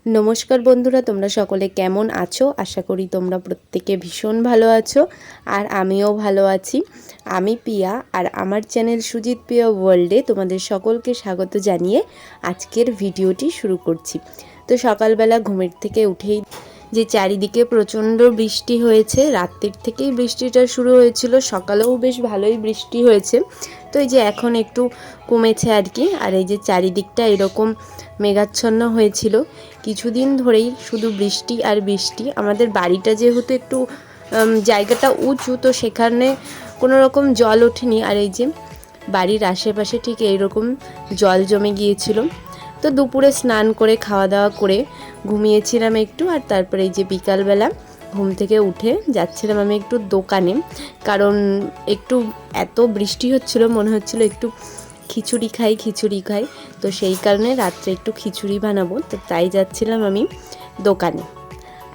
নমস্কার বন্ধুরা, তোমরা সকলে কেমন আছো? আশা করি তোমরা প্রত্যেকে ভীষণ ভালো আছো আর আমিও ভালো আছি। আমি পিয়া আর আমার চ্যানেল সুজিত পিয়া ওয়ার্ল্ডে তোমাদের সকলকে স্বাগত জানিয়ে আজকের ভিডিওটি শুরু করছি। তো সকালবেলা ঘুমের থেকে উঠেই যে চারিদিকে প্রচণ্ড বৃষ্টি হয়েছে, রাত্রির থেকেই বৃষ্টিটা শুরু হয়েছিল, সকালেও বেশ ভালোই বৃষ্টি হয়েছে। তো এই যে এখন একটু কমেছে আর কি। আর এই যে চারিদিকটা এরকম মেঘাচ্ছন্ন হয়েছিল কিছুদিন ধরেই, শুধু বৃষ্টি আর বৃষ্টি। আমাদের বাড়িটা যেহেতু একটু জায়গাটা উঁচু, তো সেখানে কোনো রকম জল ওঠেনি। আর এই যে বাড়ির আশেপাশে ঠিক এইরকম জল জমে গিয়েছিল। তো দুপুরে স্নান করে খাওয়া দাওয়া করে ঘুমিয়েছিলাম একটু, আর তারপরে এই যে বিকালবেলা ঘুম থেকে উঠে যাচ্ছিলাম আমি একটু দোকানে, কারণ একটু এত বৃষ্টি হচ্ছিল, মনে হচ্ছিল একটু খিচুড়ি খাই। তো সেই কারণে রাত্রে একটু খিচুড়ি বানাবো, তো তাই যাচ্ছিলাম আমি দোকানে।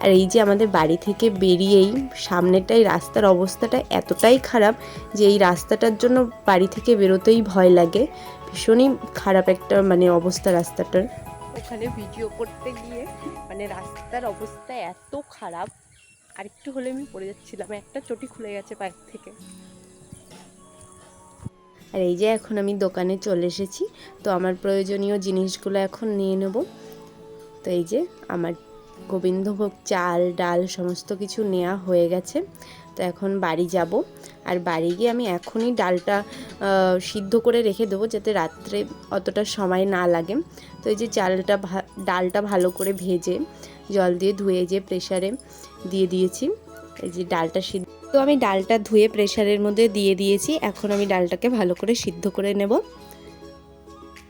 আর এই যে আমাদের বাড়ি থেকে বেরিয়েই সামনেটাই রাস্তার অবস্থাটা এতটাই খারাপ যে এই রাস্তাটার জন্য বাড়ি থেকে বেরোতেই ভয় লাগে। ভীষণই খারাপ একটা অবস্থা রাস্তাটার। ওখানে ভিডিও করতে গিয়ে রাস্তার অবস্থা এত খারাপ, আর একটু হলে আমি পড়ে যাচ্ছিলাম, একটা চটি খুলে গেছে পায়ের থেকে। আর এই যে এখন আমি দোকানে চলে এসেছি, তো আমার প্রয়োজনীয় জিনিসগুলো এখন নিয়ে নেব। তো এই যে আমার গোবিন্দভোগ চাল ডাল সমস্ত কিছু নেওয়া হয়ে গেছে। তো এখন বাড়ি যাব, আর বাড়ি গিয়ে আমি এখনই ডালটা সিদ্ধ করে রেখে দেবো, যাতে রাত্রে অতটা সময় না লাগে। তো এই যে ডালটা ভালো করে ভেজে জল দিয়ে ধুয়ে যে প্রেসারে দিয়ে দিয়েছি। এই যে ডালটা সিদ্ধ, তো আমি ডালটা ধুয়ে প্রেসারের মধ্যে দিয়ে দিয়েছি। এখন আমি ডালটাকে ভালো করে সিদ্ধ করে নেব।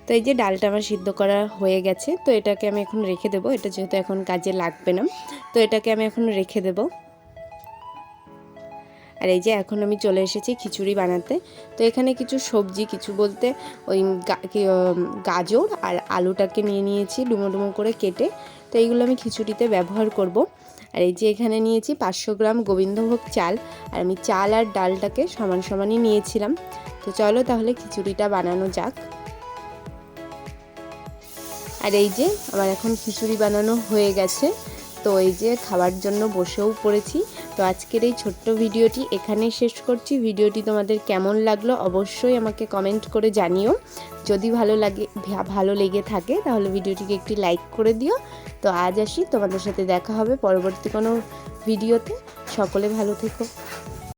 তো এই যে ডালটা আমার সিদ্ধ করা হয়ে গেছে, তো এটাকে আমি এখন রেখে দেবো। এটা যেহেতু এখন কাজে লাগবে না, তো এটাকে আমি এখন রেখে দেব। আর এই যে এখন আমি চলে এসেছি খিচুড়ি বানাতে। তো এখানে কিছু সবজি, কিছু বলতে ওই গাজর আর আলুটাকে নিয়ে নিয়েছি ডুমো ডুমো করে কেটে। তো এইগুলো আমি খিচুড়িতে ব্যবহার করব। আর এই যে এখানে নিয়েছি 500 গ্রাম গোবিন্দভোগ চাল, আর আমি চাল আর ডালটাকে সমান সমানই নিয়েছিলাম। তো চলো তাহলে খিচুড়িটা বানানো যাক। আর এই যে আমার এখন খিচুড়ি বানানো হয়ে গেছে, তো এই যে খাওয়ার জন্য বসেও পড়েছি। তো আজকের এই ছোট্ট ভিডিওটি এখানেই শেষ করছি। ভিডিওটি তোমাদের কেমন লাগলো অবশ্যই আমাকে কমেন্ট করে জানিও। যদি ভালো লেগে থাকে তাহলে ভিডিওটিকে একটি লাইক করে দিও। তো আজ আসি, তোমাদের সাথে দেখা হবে পরবর্তী কোনো ভিডিওতে। সকলে ভালো থেকো।